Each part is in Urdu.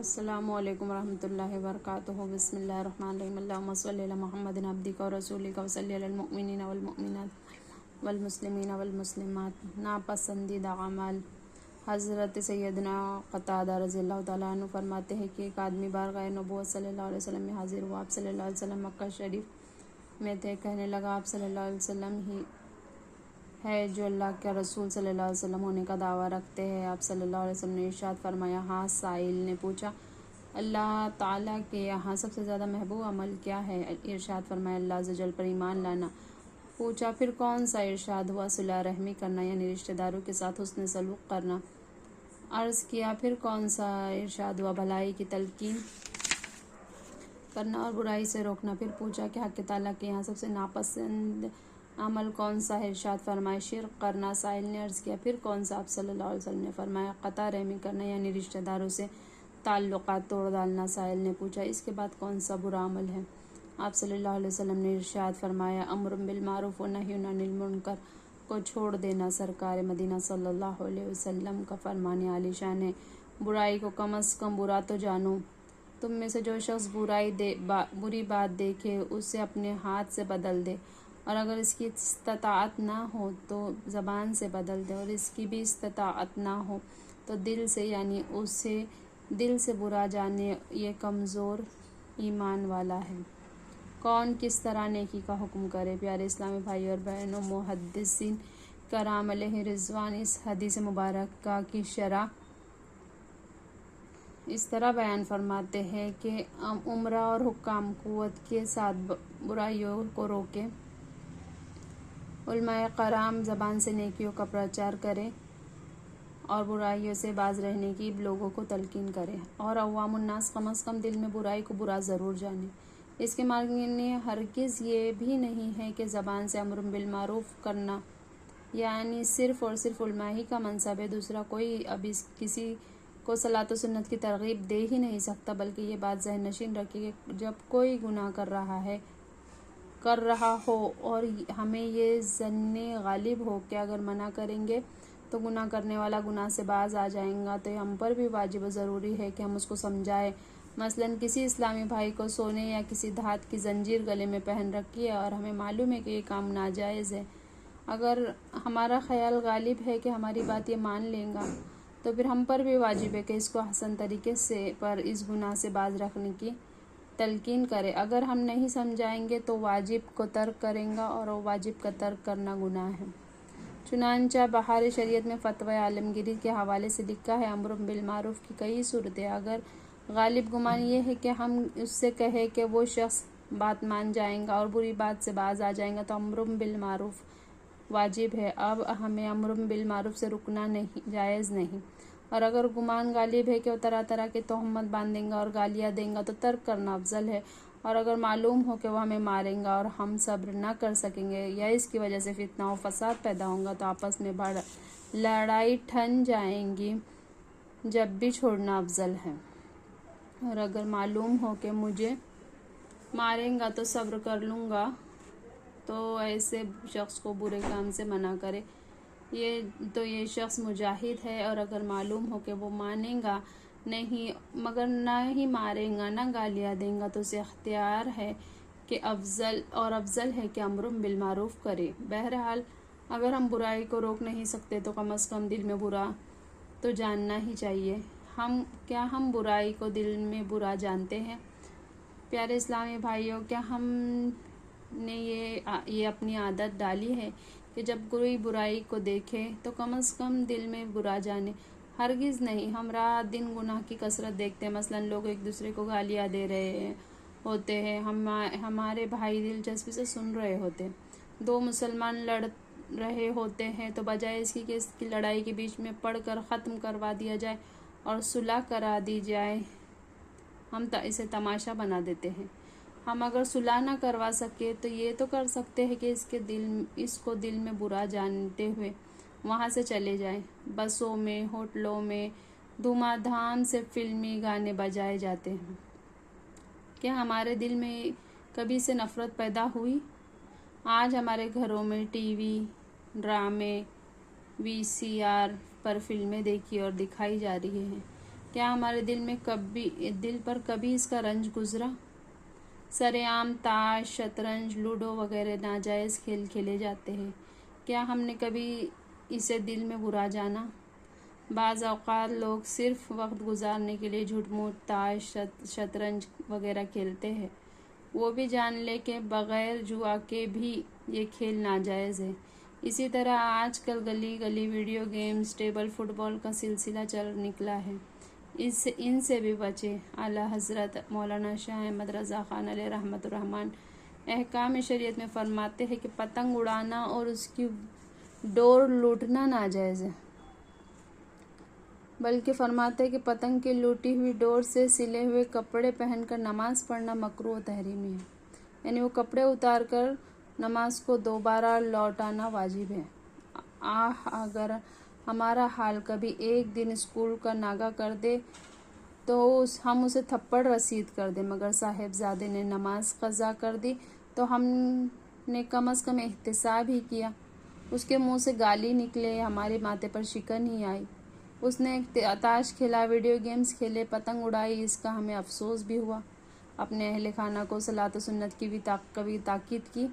السلام علیکم ورحمۃ اللہ وبرکاتہ۔ بسم اللہ الرحمن الرحیم۔ اللہم صلی علی محمد عبدک ورسولک وصلی علی المؤمنین والمؤمنات والمسلمین والمسلمات۔ ناپسندیدہ اعمال۔ حضرت سیدنا قتادہ رضی اللہ تعالیٰ عنہ فرماتے ہیں کہ ایک آدمی بارگاہ نبوت صلی اللہ علیہ وسلم میں حاضر ہوا۔ آپ صلی اللہ علیہ وسلم مکہ شریف میں تھے۔ کہنے لگا، آپ صلی اللہ علیہ وسلم ہی ہے جو اللہ کے رسول صلی اللہ علیہ وسلم ہونے کا دعویٰ رکھتے ہیں؟ آپ صلی اللہ علیہ وسلم نے ارشاد فرمایا، ہاں۔ سائل نے پوچھا، اللہ تعالیٰ کے یہاں سب سے زیادہ محبوب عمل کیا ہے؟ ارشاد فرمایا، اللہ عز و جل پر ایمان لانا۔ پوچھا، پھر کون سا؟ ارشاد ہوا، صلہ رحمی کرنا، یعنی رشتہ داروں کے ساتھ حسن سلوک کرنا۔ عرض کیا، پھر کون سا؟ ارشاد ہوا، بھلائی کی تلقین کرنا اور برائی سے روکنا۔ پھر پوچھا کہ حق تعالیٰ کے یہاں سب سے ناپسند عمل کون سا ہے؟ ارشاد فرمایا، شرک کرنا۔ سائل نے عرض کیا، پھر کون سا؟ آپ صلی اللہ علیہ وسلم نے فرمایا، قطع رحمی کرنا، یعنی رشتہ داروں سے تعلقات توڑ ڈالنا۔ سائل نے پوچھا، اس کے بعد کون سا برا عمل ہے؟ آپ صلی اللہ علیہ وسلم نے ارشاد فرمایا، امر بالمعروف و نہی عن المنکر کو چھوڑ دینا۔ سرکار مدینہ صلی اللہ علیہ وسلم کا فرمان عالی شان ہے، برائی کو کم از کم برا تو جانو۔ تم میں سے جو شخص بری بات دیکھے اسے اپنے ہاتھ سے بدل دے، اور اگر اس کی استطاعت نہ ہو تو زبان سے بدل دے، اور اس کی بھی استطاعت نہ ہو تو دل سے، یعنی اسے دل سے برا جانے، یہ کمزور ایمان والا ہے۔ کون کس طرح نیکی کا حکم کرے؟ پیارے اسلامی بھائی اور بہنوں، محدثین کرام علیہ رضوان اس حدیث مبارکہ کی شرح اس طرح بیان فرماتے ہیں کہ امراء اور حکام قوت کے ساتھ برائیوں کو روکے، علماء کرام زبان سے نیکیوں کا پرچار کرے اور برائیوں سے باز رہنے کی لوگوں کو تلقین کرے، اور عوام الناس کم از کم دل میں برائی کو برا ضرور جانے۔ اس کے معنی ہرگز یہ بھی نہیں ہے کہ زبان سے امر بالمعروف کرنا یعنی صرف اور صرف علماء ہی کا منصب ہے، دوسرا کوئی اب کسی کو صلاۃ و سنت کی ترغیب دے ہی نہیں سکتا، بلکہ یہ بات ذہن نشین رکھیے کہ جب کوئی گناہ کر رہا ہو اور ہمیں یہ ظن غالب ہو کہ اگر منع کریں گے تو گناہ کرنے والا گناہ سے باز آ جائیں گا، تو یہ ہم پر بھی واجب و ضروری ہے کہ ہم اس کو سمجھائیں۔ مثلاً کسی اسلامی بھائی کو سونے یا کسی دھات کی زنجیر گلے میں پہن رکھی ہے اور ہمیں معلوم ہے کہ یہ کام ناجائز ہے، اگر ہمارا خیال غالب ہے کہ ہماری بات یہ مان لے گا تو پھر ہم پر بھی واجب ہے کہ اس کو حسن طریقے سے پر اس گناہ سے باز رکھنے کی تلقین کرے۔ اگر ہم نہیں سمجھائیں گے تو واجب کو ترک کریں گا، اور واجب کا ترک کرنا گناہ ہے۔ چنانچہ بہار شریعت میں فتویٰ عالمگیری کے حوالے سے لکھا ہے، امر بالمعروف کی کئی صورتیں۔ اگر غالب گمان یہ ہے کہ ہم اس سے کہیں کہ وہ شخص بات مان جائیں گا اور بری بات سے باز آ جائیں گا تو امر بالمعروف واجب ہے، اب ہمیں امر بالمعروف سے رکنا جائز نہیں۔ اور اگر گمان غالب ہے کہ وہ طرح طرح کے تہمت باندھیں گا اور گالیاں دیں گا تو ترک کرنا افضل ہے، اور اگر معلوم ہو کہ وہ ہمیں ماریں گا اور ہم صبر نہ کر سکیں گے یا اس کی وجہ سے فتنہ و فساد پیدا ہوگا تو آپس میں لڑائی ٹھن جائیں گی، جب بھی چھوڑنا افضل ہے۔ اور اگر معلوم ہو کہ مجھے ماریں گا تو صبر کر لوں گا تو ایسے شخص کو برے کام سے منع کرے، یہ شخص مجاہد ہے، اور اگر معلوم ہو کہ وہ مانے گا نہیں مگر نہ ہی مارے گا نہ گالیاں دے گا تو اسے اختیار ہے کہ افضل ہے کہ امر بالمعروف کرے۔ بہرحال اگر ہم برائی کو روک نہیں سکتے تو کم از کم دل میں برا تو جاننا ہی چاہیے۔ کیا ہم برائی کو دل میں برا جانتے ہیں؟ پیارے اسلامی بھائیوں، کیا ہم نے یہ اپنی عادت ڈالی ہے کہ جب کوئی برائی کو دیکھے تو کم از کم دل میں برا جانے؟ ہرگز نہیں۔ ہم رات دن گناہ کی کثرت دیکھتے ہیں، مثلاً لوگ ایک دوسرے کو گالیاں دے رہے ہوتے ہیں، ہمارے بھائی دلچسپی سے سن رہے ہوتے ہیں، دو مسلمان لڑ رہے ہوتے ہیں تو بجائے اس کی کہ اس کی لڑائی کے بیچ میں پڑھ کر ختم کروا دیا جائے اور صلح کرا دی جائے، ہم اسے تماشا بنا دیتے ہیں۔ ہم اگر صلح نہ کروا سکے تو یہ تو کر سکتے ہیں کہ اس کو دل میں برا جانتے ہوئے وہاں سے چلے جائیں۔ بسوں میں، ہوٹلوں میں دھوم دھام سے فلمی گانے بجائے جاتے ہیں، کیا ہمارے دل میں کبھی سے نفرت پیدا ہوئی؟ آج ہمارے گھروں میں ٹی وی، ڈرامے، VCR پر فلمیں دیکھی اور دکھائی جا رہی ہیں، کیا ہمارے دل پر کبھی اس کا رنج گزرا؟ سرے عام تاش، شطرنج، لوڈو وغیرہ ناجائز کھیل کھیلے جاتے ہیں، کیا ہم نے کبھی اسے دل میں برا جانا؟ بعض اوقات لوگ صرف وقت گزارنے کے لیے جھوٹ موٹ تاش، شطرنج وغیرہ کھیلتے ہیں، وہ بھی جان لے کہ بغیر جوا کے بھی یہ کھیل ناجائز ہے۔ اسی طرح آج کل گلی گلی ویڈیو گیمز، ٹیبل فٹ بال کا سلسلہ چل نکلا ہے، ان سے بھی بچیں۔ اعلیٰ حضرت مولانا شاہ احمد رضا خان علیہ رحمۃ الرحمن احکام شریعت میں فرماتے ہیں کہ پتنگ اڑانا اور اس کی ڈور لوٹنا ناجائز ہے، بلکہ فرماتے ہیں کہ پتنگ کی لوٹی ہوئی ڈور سے سلے ہوئے کپڑے پہن کر نماز پڑھنا مکروہ و تحریمی ہے، یعنی وہ کپڑے اتار کر نماز کو دوبارہ لوٹانا واجب ہے۔ اگر ہمارا حال کبھی ایک دن اسکول کا ناغہ کر دے تو ہم اسے تھپڑ رسید کر دیں، مگر صاحبزادے نے نماز قضا کر دی تو ہم نے کم از کم احتساب ہی کیا، اس کے منہ سے گالی نکلے، ہمارے ماتھے پر شکن ہی آئی، اس نے تاش کھیلا، ویڈیو گیمز کھیلے، پتنگ اڑائی، اس کا ہمیں افسوس بھی ہوا۔ اپنے اہل خانہ کو صلاۃ و سنت کی بھی کبھی تاکید کی،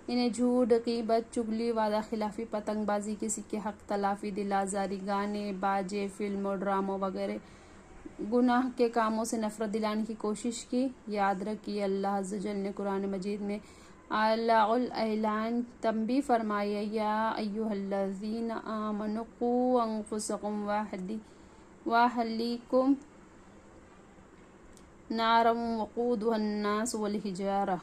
انہیں جھوٹ، غیبت، چغلی، وعدہ خلافی، پتنگ بازی، کسی کے حق تلافی، دل آزاری، گانے باجے، فلموں، ڈراموں وغیرہ گناہ کے کاموں سے نفرت دلانے کی کوشش کی۔ یاد رکھیے اللہ عز و جل نے قرآن مجید میں اعلیٰ الاعلان تنبیہ فرمائی ہے، یا ایھا الذین آمنوا قوا انفسکم واہلیکم نارا وقودھا الناس والحجارہ،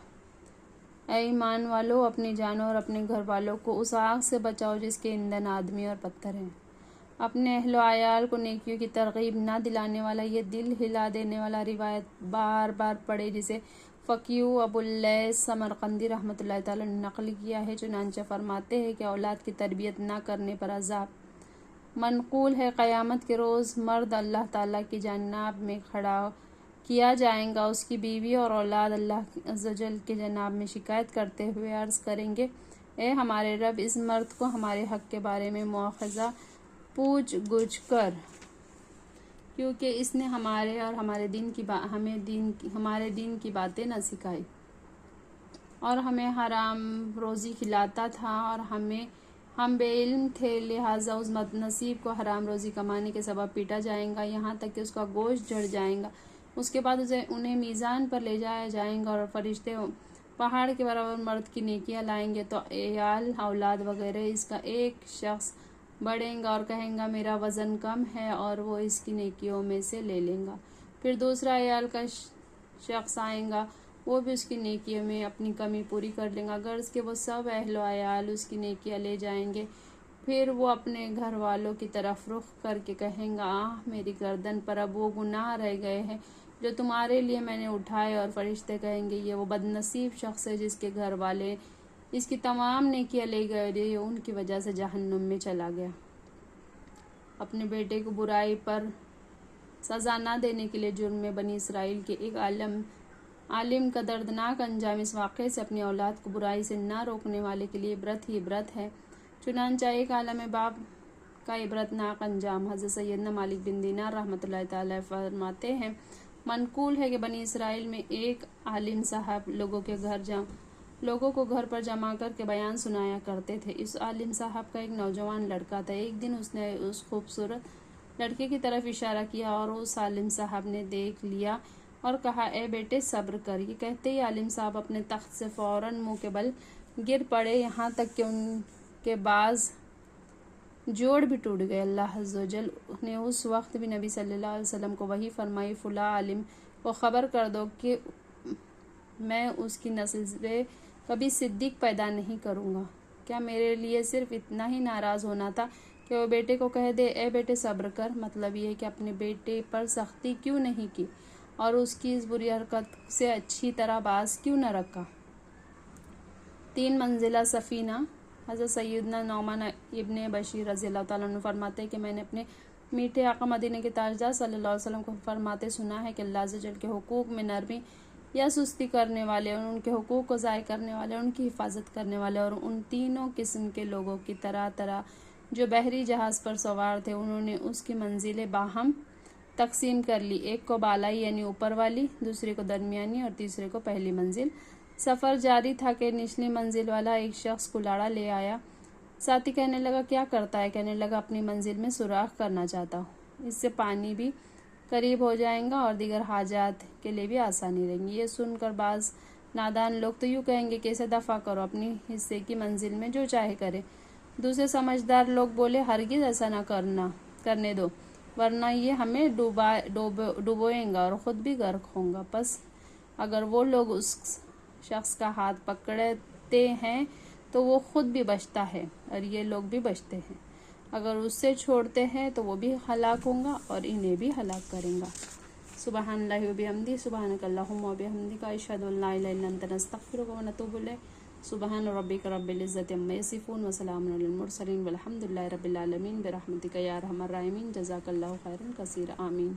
اے ایمان والو، اپنی جانوں اور اپنے گھر والوں کو اس آگ سے بچاؤ جس کے ایندھن آدمی اور پتھر ہیں۔ اپنے اہل و عیال کو نیکیوں کی ترغیب نہ دلانے والا یہ دل ہلا دینے والا روایت بار بار پڑھے، جسے فقیہ ابو اللیث سمرقندی رحمۃ اللہ تعالی نے نقل کیا ہے، چنانچہ فرماتے ہیں کہ اولاد کی تربیت نہ کرنے پر عذاب۔ منقول ہے قیامت کے روز مرد اللہ تعالیٰ کی جناب میں کھڑا کیا جائے گا، اس کی بیوی اور اولاد اللہ عز و جل کے جناب میں شکایت کرتے ہوئے عرض کریں گے، اے ہمارے رب، اس مرد کو ہمارے حق کے بارے میں مواخذہ پوچھ گچھ کر، کیونکہ اس نے ہمارے اور ہمارے دین کی باتیں نہ سکھائی اور ہمیں حرام روزی کھلاتا تھا اور ہم بے علم تھے، لہٰذا اس بد نصیب کو حرام روزی کمانے کے سبب پیٹا جائے گا، یہاں تک کہ اس کا گوشت جھڑ جائے گا، اس کے بعد انہیں میزان پر لے جایا جائے گا اور فرشتے پہاڑ کے برابر مرد کی نیکیاں لائیں گے تو عیال، اولاد وغیرہ اس کا ایک شخص بڑھیں گا اور کہے گا میرا وزن کم ہے اور وہ اس کی نیکیوں میں سے لے لیں گا، پھر دوسرا عیال کا شخص آئے گا، وہ بھی اس کی نیکیوں میں اپنی کمی پوری کر لیں گا، غرض کہ وہ سب اہل و عیال اس کی نیکیاں لے جائیں گے، پھر وہ اپنے گھر والوں کی طرف رخ کر کے کہیں گا، میری گردن پر اب وہ گناہ رہ گئے ہیں جو تمہارے لیے میں نے اٹھائے، اور فرشتے کہیں گے یہ وہ بد نصیب شخص ہے جس کے گھر والے اس کی تمام نیکیاں لے گئے اور یہ ان کی وجہ سے جہنم میں چلا گیا۔ اپنے بیٹے کو برائی پر سزا نہ دینے کے لیے جرم میں بنی اسرائیل کے ایک عالم کا دردناک انجام اس واقعے سے اپنی اولاد کو برائی سے نہ روکنے والے کے لیے عبرت ہی عبرت ہے، چنانچہ ایک عالم باپ کا عبرتناک انجام۔ حضرت سیدنا مالک بن دینار رحمۃ اللہ تعالی فرماتے ہیں، منقول ہے کہ بنی اسرائیل میں ایک عالم صاحب لوگوں کو گھر پر جمع کر کے بیان سنایا کرتے تھے۔ اس عالم صاحب کا ایک نوجوان لڑکا تھا، ایک دن اس نے اس خوبصورت لڑکے کی طرف اشارہ کیا اور اس عالم صاحب نے دیکھ لیا اور کہا، اے بیٹے صبر کر۔ یہ کہتے ہی عالم صاحب اپنے تخت سے فوراً منہ کے بل گر پڑے، یہاں تک کہ ان کے بعض جوڑ بھی ٹوٹ گئے۔ اللہ عز و جل نے اس وقت بھی نبی صلی اللہ علیہ وسلم کو وحی فرمائی، فلاں عالم کو خبر کر دو کہ میں اس کی نسل سے کبھی صدیق پیدا نہیں کروں گا۔ کیا میرے لیے صرف اتنا ہی ناراض ہونا تھا کہ وہ بیٹے کو کہہ دے، اے بیٹے صبر کر؟ مطلب یہ کہ اپنے بیٹے پر سختی کیوں نہیں کی اور اس کی اس بری حرکت سے اچھی طرح باز کیوں نہ رکھا؟ 3 منزلہ سفینہ۔ حضرت سیدنا نعمان ابن بشیر رضی اللہ تعالیٰ عنہ فرماتے ہیں کہ میں نے اپنے میٹھے آقا مدینہ کے تاجدار صلی اللہ علیہ وسلم کو فرماتے سنا ہے کہ اللہ عز و جل کے حقوق میں نرمی یا سستی کرنے والے اور ان کے حقوق کو ضائع کرنے والے، ان کی حفاظت کرنے والے اور ان تینوں قسم کے لوگوں کی طرح جو بحری جہاز پر سوار تھے، انہوں نے اس کی منزلیں باہم تقسیم کر لی، ایک کو بالائی یعنی اوپر والی، دوسرے کو درمیانی اور تیسرے کو پہلی منزل۔ سفر جاری تھا کہ نچلی منزل والا ایک شخص کلاڑا لے آیا۔ ساتھی کہنے لگا کیا کرتا ہے؟ کہنے لگا اپنی منزل میں سوراخ کرنا چاہتا ہوں، اس سے پانی بھی قریب ہو جائیں گا اور دیگر حاجات کے لیے بھی آسانی رہیں گی۔ یہ سن کر بعض نادان لوگ تو یوں کہیں گے کہ اسے دفع کرو، اپنی حصے کی منزل میں جو چاہے کرے۔ دوسرے سمجھدار لوگ بولے ہرگز ایسا نہ کرنے دو، ورنہ یہ ہمیں ڈبوئے گا اور خود بھی غرق ہوں گا۔ پس اگر وہ لوگ اس شخص کا ہاتھ پکڑتے ہیں تو وہ خود بھی بچتا ہے اور یہ لوگ بھی بچتے ہیں، اگر اس سے چھوڑتے ہیں تو وہ بھی ہلاک ہوں گا اور انہیں بھی ہلاک کریں گا۔ سبحان اللہ و بحمدہ، سبحانک اللہم و بحمدک، اشہد ان لا الہ الا انت، نستغفرک و نتوب الیک۔ سبحان ربک رب العزۃ عما یصفون وسلام علی المرسلین والحمد للہ رب العالمین، برحمتک یا ارحم الراحمین۔ جزاک اللہ خیرا کثیرا، آمین۔